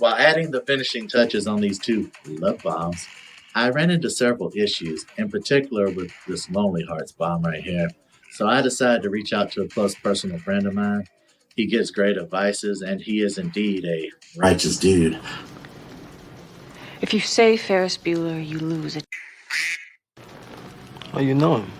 While adding the finishing touches on these two love bombs, I ran into several issues, in particular with this Lonely Hearts bomb right here. So I decided to reach out to a close personal friend of mine. He gives great advices, and he is indeed a righteous dude. If you say Ferris Bueller, you lose it. Oh, you know him?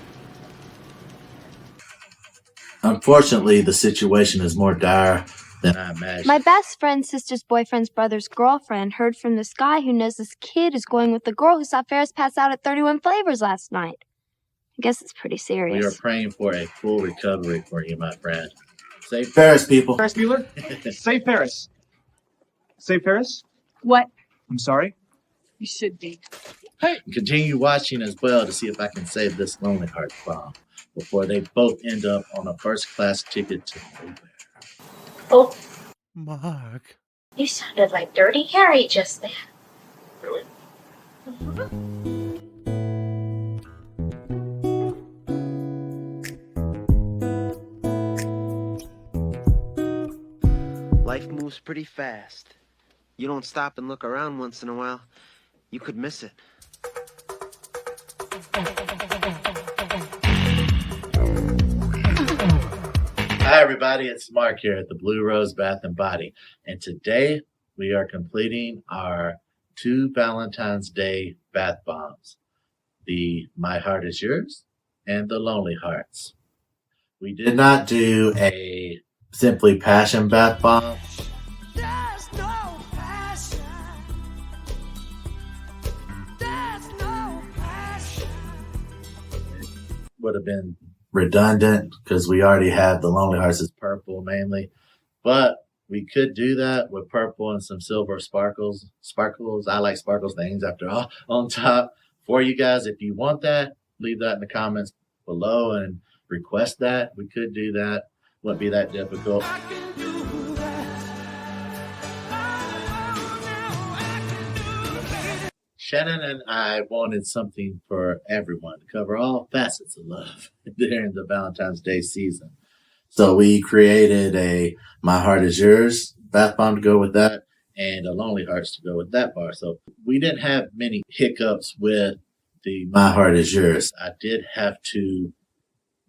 Unfortunately, the situation is more dire than I imagined. My best friend's sister's boyfriend's brother's girlfriend heard from this guy who knows this kid is going with the girl who saw Ferris pass out at 31 Flavors last night. I guess it's pretty serious. We are praying for a full recovery for you, my friend. Save Ferris, people. Ferris Bueller? Save Ferris. Save Ferris? What? I'm sorry? You should be. Hey! Continue watching as well to see if I can save this Lonely Hearts bomb before they both end up on a first-class ticket to nowhere. Oh, Mark. you sounded like Dirty Harry just then. Really? Life moves pretty fast. You don't stop and look around once in a while, you could miss it. Hi, everybody. It's Mark here at the Blue Rose Bath and Body. And today we are completing our 2 Valentine's Day bath bombs. The My Heart Is Yours and the Lonely Hearts. We did not do a Simply Passion bath bomb. There's no passion. There's no passion. Would have been redundant because we already have the Lonely Hearts is purple mainly, but we could do that with purple and some silver sparkles. I like sparkles things after all on top for you guys. If you want that, leave that in the comments below and request that. We could do that. Wouldn't be that difficult. I can do that. Oh, now I can do it. Shannon and I wanted something for everyone to cover all facets of love during the Valentine's Day season. So we created a My Heart Is Yours bath bomb to go with that and a Lonely Hearts to go with that bar. So we didn't have many hiccups with the My Heart Is Yours. I did have to,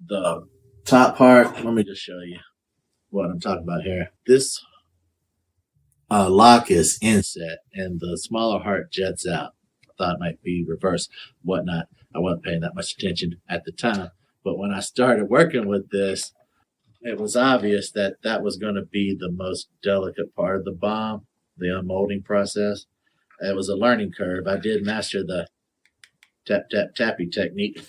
the top part, let me just show you what I'm talking about here. This lock is inset and the smaller heart jets out. Thought it might be reversed, whatnot. I wasn't paying that much attention at the time. But when I started working with this, it was obvious that that was going to be the most delicate part of the bomb, the unmolding process. It was a learning curve. I did master the tap, tap, tappy technique,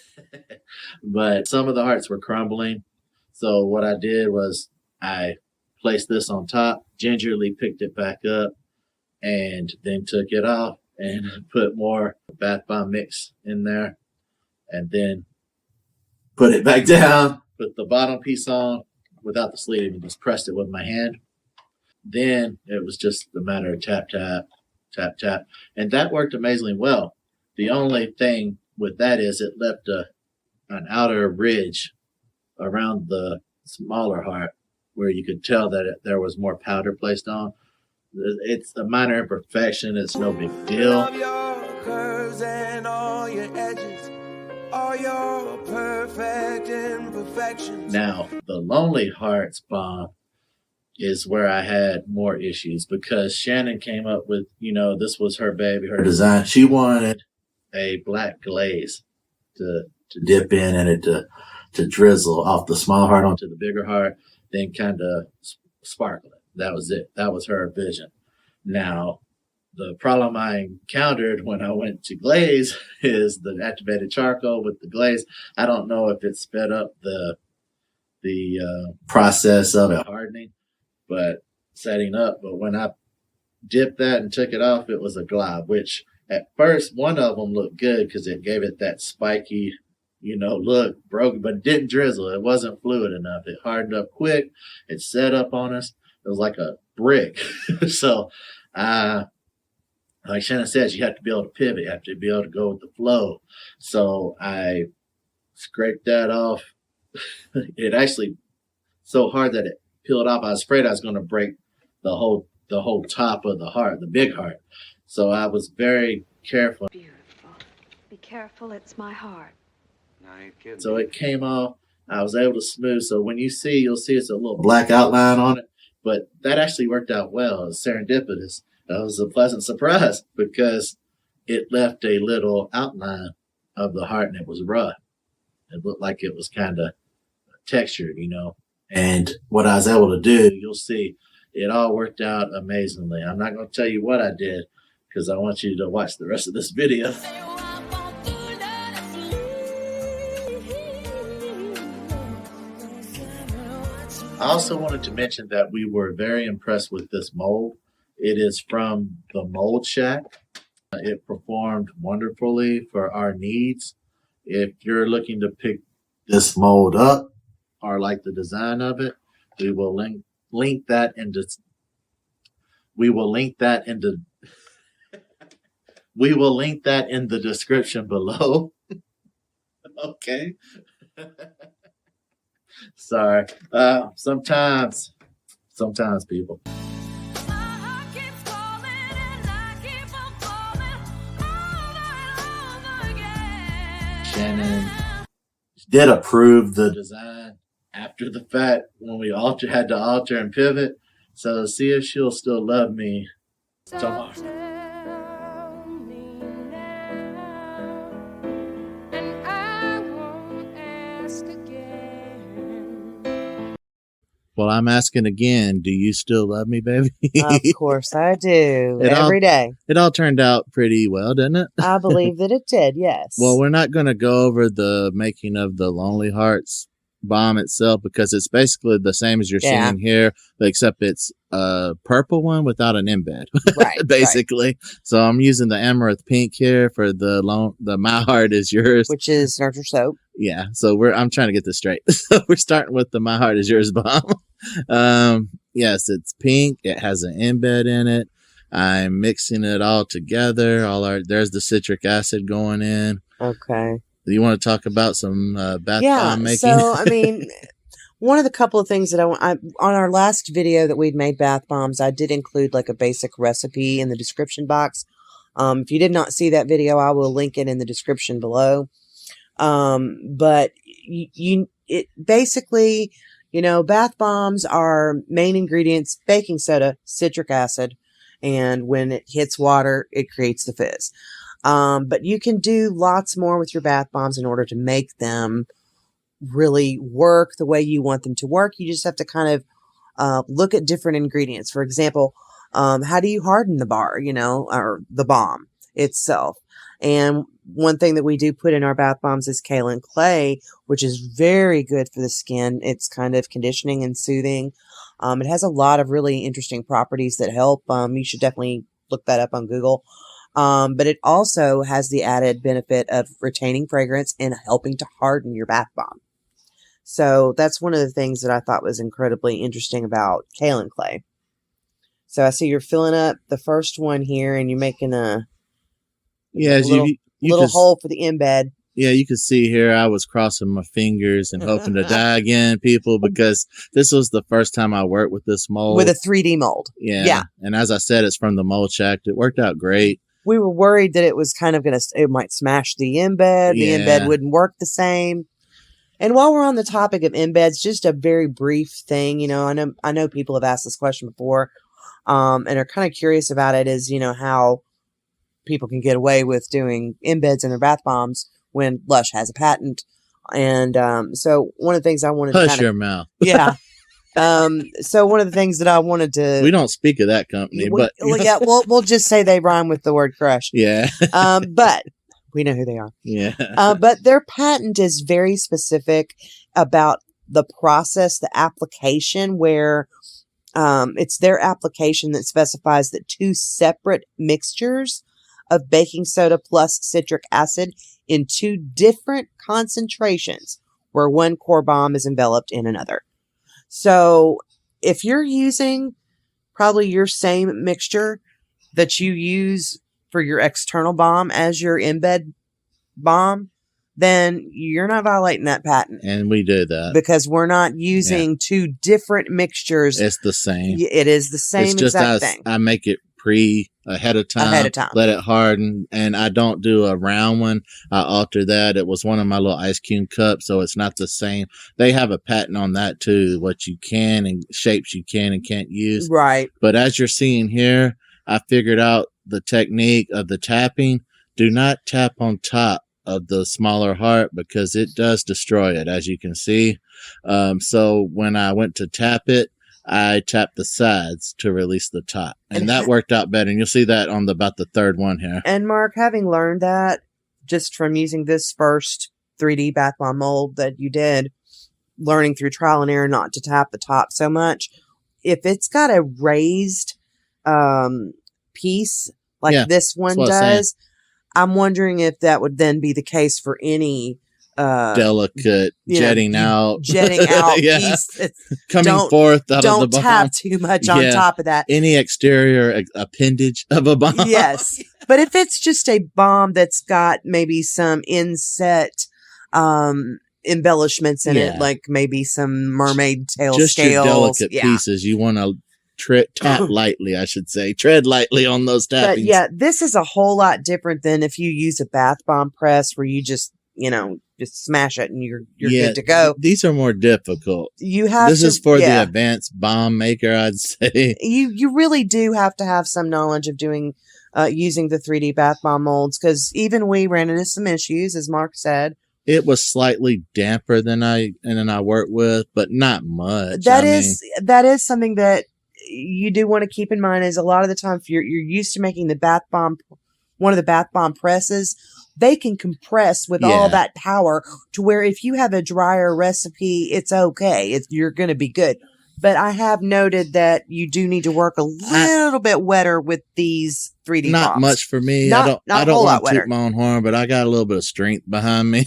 but some of the hearts were crumbling. So what I did was I placed this on top, gingerly picked it back up, and then took it off and put more bath bomb mix in there, and then put it back down, put the bottom piece on without the sleeve, and just pressed it with my hand. Then it was just a matter of tap, tap, tap, tap, and that worked amazingly well. The only thing with that is it left an outer ridge around the smaller heart where you could tell that there was more powder placed on. It's a minor imperfection. It's no big deal. Love your curves and all your edges, all your perfect imperfections. Now, the Lonely Hearts bomb is where I had more issues because Shannon came up with, this was her baby, her design. She wanted a black glaze to dip in and it to drizzle off the small heart onto the bigger heart, then kind of sparkle it. That was it. That was her vision. Now, the problem I encountered when I went to Glaze is the activated charcoal with the glaze. I don't know if it sped up the process of it hardening, but setting up. But when I dipped that and took it off, it was a glob, which at first one of them looked good because it gave it that spiky, look, broken, but it didn't drizzle. It wasn't fluid enough. It hardened up quick. It set up on us. It was like a brick. So, like Shannon says, you have to be able to pivot. You have to be able to go with the flow. So I scraped that off. It actually so hard that it peeled off. I was afraid I was going to break the whole the whole top of the heart, the big heart. So I was very careful. Beautiful. Be careful, it's my heart. Nah, you kidding. So it came off. I was able to smooth. So when you see, you'll see it's a little black outline on it. But that actually worked out well. It was serendipitous. That was a pleasant surprise because it left a little outline of the heart and it was rough. It looked like it was kind of textured, you know. And what I was able to do, you'll see, it all worked out amazingly. I'm not going to tell you what I did because I want you to watch the rest of this video. I also wanted to mention that we were very impressed with this mold. It is from the Mold Shack. It performed wonderfully for our needs. If you're looking to pick this mold up or like the design of it, we will link that in the description below. Okay. Sorry. Sometimes people. Shannon did approve the design after the fact when we had to alter and pivot. So see if she'll still love me tomorrow. Well, I'm asking again, do you still love me, baby? Of course I do. Every day. It all turned out pretty well, didn't it? I believe that it did, yes. Well, we're not going to go over the making of the Lonely Hearts bomb itself because it's basically the same as you're seeing here, except it's a purple one without an embed, right, basically. Right. So I'm using the amaranth pink here for the My Heart Is Yours, which is nurture soap. Yeah, so I'm trying to get this straight. So we're starting with the My Heart Is Yours bomb. Yes, it's pink. It has an embed in it. I'm mixing it all together. There's the citric acid going in. Okay. Do you want to talk about some bath bomb making? So I mean, one of the couple of things that on our last video that we'd made bath bombs, I did include like a basic recipe in the description box. If you did not see that video, I will link it in the description below. But it basically, you know, bath bombs are main ingredients: baking soda, citric acid, and when it hits water, it creates the fizz. But you can do lots more with your bath bombs in order to make them really work the way you want them to work. You just have to kind of look at different ingredients. For example, how do you harden the bar, you know, or the bomb itself? And one thing that we do put in our bath bombs is kaolin clay, which is very good for the skin. It's kind of conditioning and soothing. It has a lot of really interesting properties that help. You should definitely look that up on Google. But it also has the added benefit of retaining fragrance and helping to harden your bath bomb. So that's one of the things that I thought was incredibly interesting about kaolin clay. So I see you're filling up the first one here and you're making a little hole for the embed. Yeah, you can see here I was crossing my fingers and hoping to die again, people, because this was the first time I worked with this mold. With a 3D mold. Yeah. And as I said, it's from the Mold Shack. It worked out great. We were worried that it was kind of it might smash the embed. The embed wouldn't work the same. And while we're on the topic of embeds, just a very brief thing, you know, I know people have asked this question before, and are kind of curious about it, is, you know, how people can get away with doing embeds in their bath bombs when Lush has a patent. And so one of the things I wanted to Hush your mouth. Yeah. So one of the things that I wanted to... We don't speak of that company, but... Yeah, we'll just say they rhyme with the word crush. Yeah. But we know who they are. Yeah. But their patent is very specific about the process, the application, where it's their application that specifies that 2 separate mixtures of baking soda plus citric acid in 2 different concentrations, where one core bomb is enveloped in another. So if you're using probably your same mixture that you use for your external bomb as your embed bomb, then you're not violating that patent. And we do that. Because we're not using two different mixtures. It's the same. It is the same it's just exact thing. I make it ahead of time. Let it harden. And I don't do a round one. I alter that. It was one of my little ice cube cups, so it's not the same. They have a patent on that too, what you can and shapes you can and can't use. Right. But as you're seeing here, I figured out the technique of the tapping. Do not tap on top of the smaller heart because it does destroy it, as you can see. So when I went to tap it, I tapped the sides to release the top, and that worked out better. And you'll see that on about the third one here. And Mark, having learned that just from using this first 3D bath bomb mold that you did, learning through trial and error not to tap the top so much, if it's got a raised piece like this one does, I'm wondering if that would then be the case for any delicate jetting out piece coming forth out of the bomb. Don't tap too much on top of that. Any exterior appendage of a bomb. Yes. But if it's just a bomb that's got maybe some inset embellishments in it, like maybe some mermaid tail just scales. Your delicate pieces. You want to tap lightly, I should say. Tread lightly on those tappings. But yeah, this is a whole lot different than if you use a bath bomb press where you just smash it and you're good to go. These are more difficult. This is for the advanced bomb maker, I'd say. You really do have to have some knowledge of doing using the 3D bath bomb molds, because even we ran into some issues, as Mark said. It was slightly damper than I worked with, but not much. That is something that you do want to keep in mind, is a lot of the time if you're used to making one of the bath bomb presses, they can compress with all that power to where if you have a drier recipe, it's okay. You're going to be good. But I have noted that you do need to work a little bit wetter with these 3D Not bombs. much for me. Not I don't want to toot my own horn, but I got a little bit of strength behind me.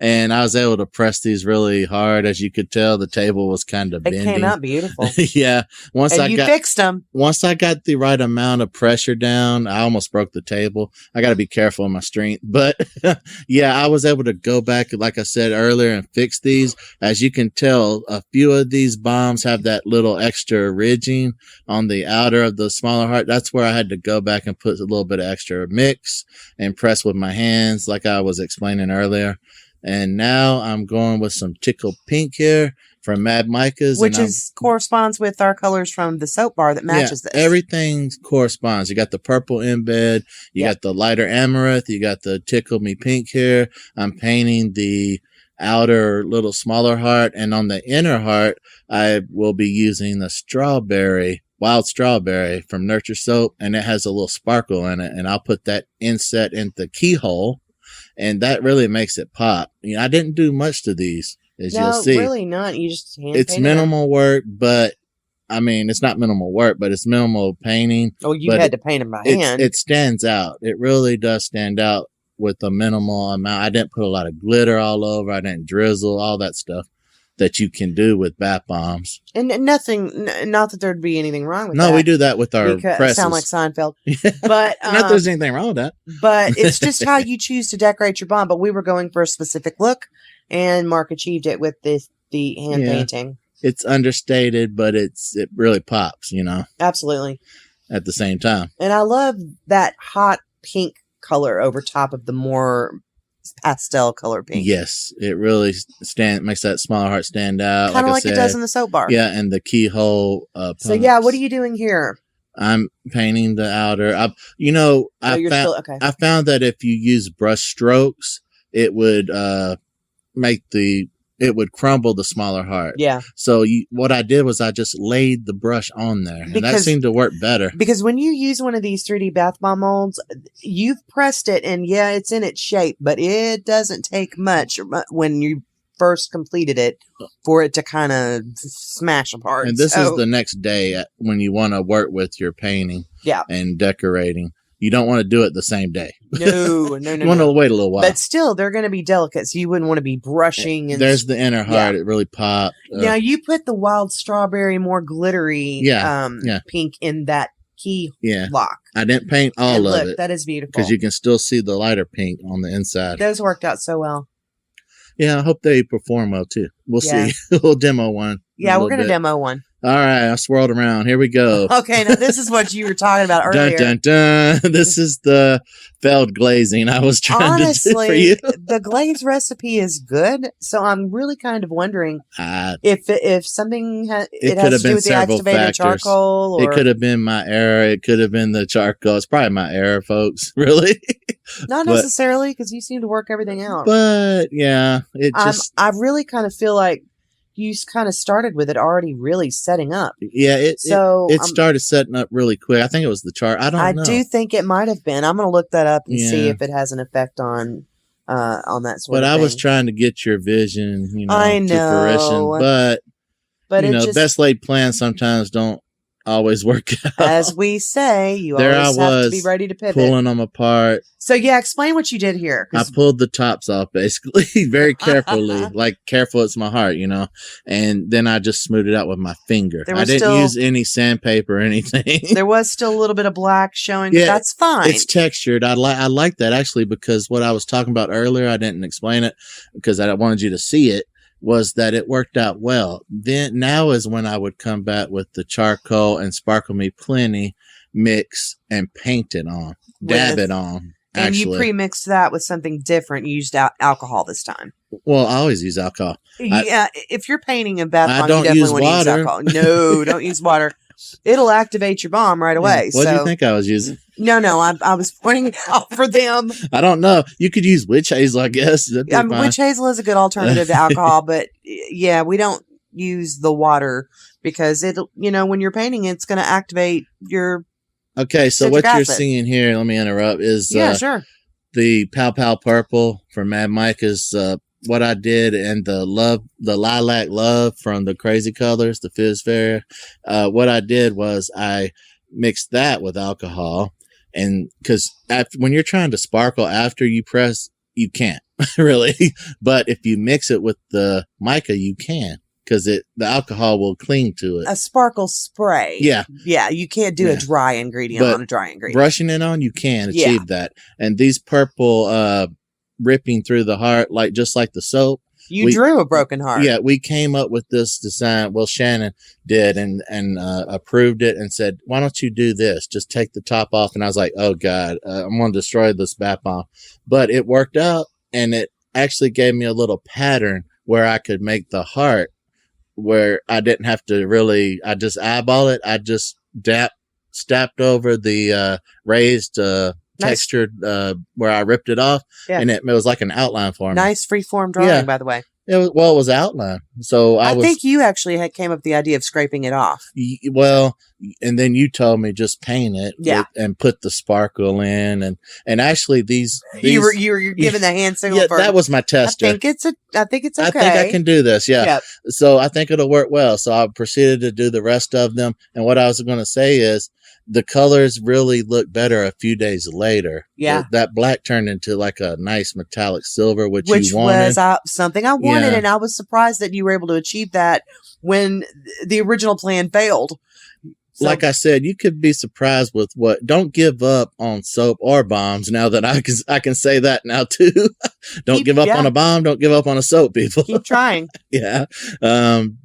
And I was able to press these really hard. As you could tell, the table was kind of bending. It came out beautiful. Yeah. You fixed them. Once I got the right amount of pressure down, I almost broke the table. I got to be careful of my strength. But yeah, I was able to go back, like I said earlier, and fix these. As you can tell, a few of these bombs have that little extra ridging on the outer of the smaller heart. That's where I had to go back and put a little bit of extra mix and press with my hands, like I was explaining earlier. And now I'm going with some Tickle Pink here from Mad Micas, which corresponds with our colors from the soap bar that matches this. Everything corresponds. You got the purple embed, you got the lighter amaranth, you got the Tickle Me Pink here. I'm painting the outer little smaller heart, and on the inner heart I will be using the wild strawberry from Nurture Soap, and it has a little sparkle in it, and I'll put that inset in the keyhole, and that really makes it pop. I didn't do much to these, as you'll see. No, really not. You just it's minimal work, but it's not minimal work, but it's minimal painting. Oh, you had to paint them by hand. It stands out. It really does stand out with a minimal amount. I didn't put a lot of glitter all over. I didn't drizzle, all that stuff that you can do with bath bombs. And nothing, not that there'd be anything wrong with that. No, we do that with our presses. Sound like Seinfeld. But not that there's anything wrong with that. But it's just how you choose to decorate your bomb. But we were going for a specific look, and Mark achieved it with the hand painting. It's understated, but it really pops, Absolutely. At the same time. And I love that hot pink color over top of the more pastel color pink. Yes, it really makes that smaller heart stand out. Kind of like it does in the soap bar. Yeah, and the keyhole. So yeah, what are you doing here? I'm painting the outer. I found that if you use brush strokes, it would it would crumble the smaller heart. Yeah. So what I did was I just laid the brush on there, and that seemed to work better. Because when you use one of these 3D bath bomb molds, you've pressed it, and it's in its shape, but it doesn't take much when you first completed it for it to kind of smash apart. And this is the next day when you want to work with your painting and decorating. You don't want to do it the same day. No. You want to wait a little while. But still, they're going to be delicate, so you wouldn't want to be brushing. And there's the inner heart. It really popped. Now, you put the wild strawberry, more glittery pink in that key lock. I didn't paint all of it. That is beautiful. Because you can still see the lighter pink on the inside. Those worked out so well. Yeah, I hope they perform well too. We'll Yeah. see. We'll demo one. Yeah, we're going to bit. demo one. All right, I swirled around. Here we go. Okay, now this is what you were talking about earlier. Dun, dun, dun. This is the failed glazing I was trying to do for you. The glaze recipe is good, so I'm really kind of wondering if something it could has have to do been with the several activated factors. charcoal. Or... It could have been my error. It could have been the charcoal. It's probably my error, folks. Really? Not necessarily, because you seem to work everything out. But yeah, I really kind of feel like you kind of started with it already really setting up. Yeah, it started setting up really quick. I think it was the chart. I don't know. I do think it might have been. I'm going to look that up and see if it has an effect on that sort of thing. But I was trying to get your vision, I know. to fruition. But best laid plans sometimes don't always work out. As we say, you always have to be ready to pivot. Pulling them apart. So yeah, explain what you did here. I pulled the tops off basically very carefully, like careful as my heart, and then I just smoothed it out with my finger. I didn't use any sandpaper or anything. There was still a little bit of black showing, but that's fine. It's textured. I like that actually, because what I was talking about earlier, I didn't explain it because I wanted you to see it. Was that it worked out well. Then now is when I would come back with the charcoal and Sparkle Me Plenty mix and paint it on, dab it on. And you pre-mixed that with something different. You used alcohol this time. Well, I always use alcohol. Yeah, if you're painting a bath bomb, you definitely want to use alcohol. No, don't use water. It'll activate your bomb right away. What do you think I was using? No, I was pointing it out for them. I don't know. You could use witch hazel, I guess. Witch hazel is a good alternative to alcohol, but yeah, we don't use the water because when you're painting, it's going to activate your. Okay, so what you're seeing here, let me interrupt, is sure. The Pow Pow Purple from Mad Mike is what I did, and the Lilac Love from the Krazycolours, the Fizz Fair. What I did was I mixed that with alcohol, and because when you're trying to sparkle after you press, you can't really, but if you mix it with the mica, you can. Because the alcohol will cling to it. A sparkle spray. Yeah. Yeah, you can't do a dry ingredient on a dry ingredient. Brushing it on, you can achieve that. And these purple ripping through the heart, just like the soap. You drew a broken heart. Yeah, we came up with this design. Well, Shannon did and approved it and said, why don't you do this? Just take the top off. And I was like, oh, God, I'm going to destroy this bath bomb. But it worked out, and it actually gave me a little pattern where I could make the heart where I didn't have to really, I just eyeball it. I just stamped over the raised textured where I ripped it off, and it was like an outline for me. Nice freeform drawing, by the way. It was outline. So I think you actually came up with the idea of scraping it off. Well, and then you told me just paint it, and put the sparkle in, and actually these you were giving the hand signal. Yeah, that was my tester. I think it's okay. I think I can do this. Yeah. Yep. So I think it'll work well. So I proceeded to do the rest of them, and what I was going to say is, the colors really look better a few days later. Yeah. That black turned into like a nice metallic silver, which you was wanted. something I wanted, and I was surprised that you were able to achieve that when the original plan failed. So, like I said, you could be surprised with what. Don't give up on soap or bombs. Now that I can say that now too. Don't give up on a bomb. Don't give up on a soap, people. Keep trying. Yeah.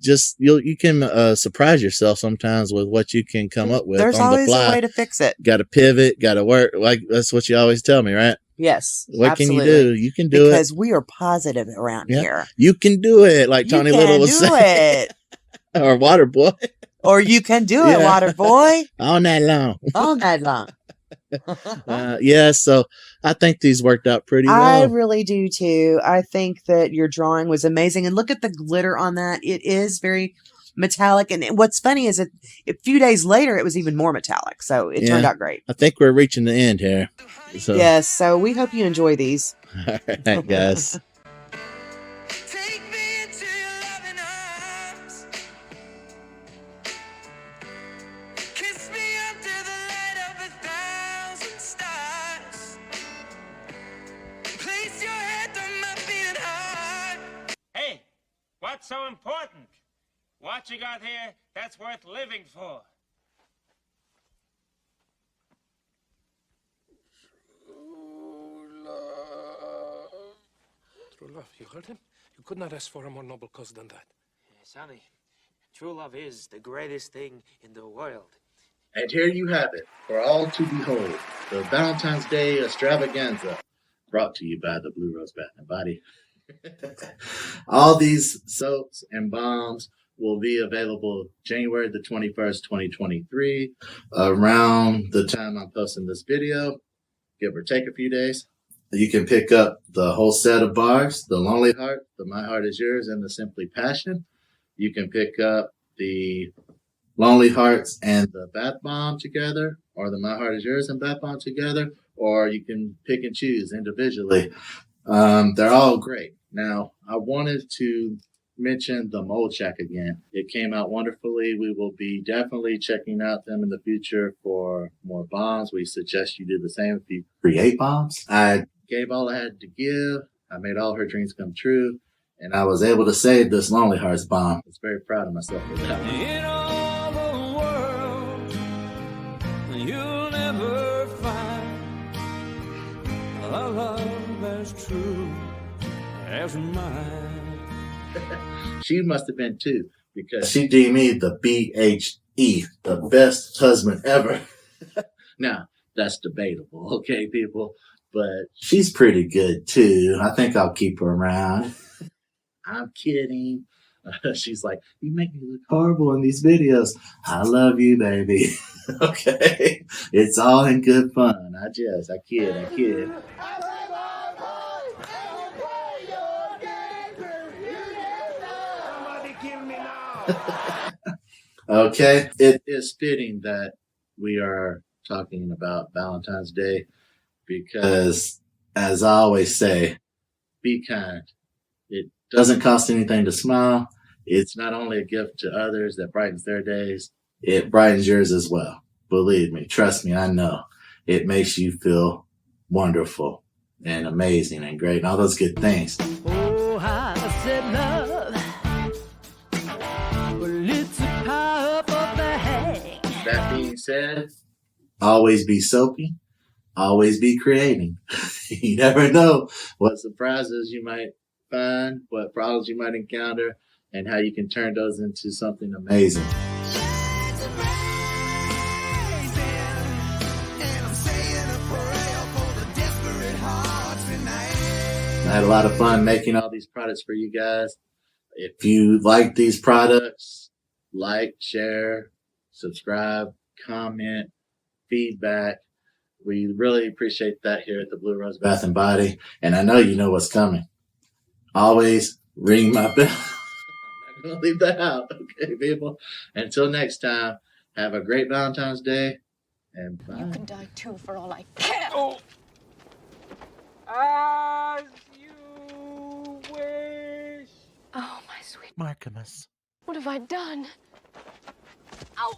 Just you can surprise yourself sometimes with what you can come up with. There's on always the fly. a way to fix it. Got to pivot. Got to work. Like that's what you always tell me, right? Yes. What absolutely. Can you do? You can do because we are positive around here. You can do it, like Tony Little was saying. Or Waterboy. Or you can do it, Waterboy. All night long. All night long. So I think these worked out pretty well. I really do too. I think that your drawing was amazing. And look at the glitter on that. It is very metallic. And what's funny is a few days later, it was even more metallic. So it turned out great. I think we're reaching the end here. So. Yes. So we hope you enjoy these. All right, guys. What's so important? What you got here that's worth living for? True love. True love, you heard him? You could not ask for a more noble cause than that. Sonny, true love is the greatest thing in the world. And here you have it, for all to behold, the Valentine's Day extravaganza, brought to you by the Blue Rose Bath and Body. All these soaps and balms will be available January the 21st, 2023, around the time I'm posting this video, give or take a few days. You can pick up the whole set of bars, the Lonely Heart, the My Heart Is Yours, and the Simply Passion. You can pick up the Lonely Hearts and the Bath Bomb together, or the My Heart Is Yours and Bath Bomb together, or you can pick and choose individually. They're all great. Now, I wanted to mention the Mold Shack again. It came out wonderfully. We will be definitely checking out them in the future for more bombs. We suggest you do the same if you create bombs. I gave all I had to give. I made all her dreams come true. And I was able to save this Lonely Hearts bomb. I was very proud of myself for that one. In all the world, you'll never find a love as true as mine. She must have been too, because she deemed me the BHE, the best husband ever. Now, that's debatable, okay, people? But she's pretty good too. I think I'll keep her around. I'm kidding. She's like, you make me look horrible in these videos. I love you, baby. Okay. It's all in good fun. I kid. Okay. It is fitting that we are talking about Valentine's Day because, as I always say, be kind. It doesn't cost anything to smile. It's not only a gift to others that brightens their days, it brightens yours as well. Believe me, trust me, I know. It makes you feel wonderful and amazing and great and all those good things. Oh, I said love. Well, it's a power of the hang. That being said, always be soapy, always be creating. You never know what surprises you might find, what problems you might encounter, and how you can turn those into something amazing. I had a lot of fun making all these products for you guys. If you like these products, like, share, subscribe, comment, feedback. We really appreciate that here at the Blue Rose Bath and Body. And I know you know what's coming. Always ring my bell. I'm not going to leave that out. Okay, people. Until next time, have a great Valentine's Day. And bye. You can die too, for all I care. Oh. As you wish. Oh, my sweet Marcamus. What have I done? Ow!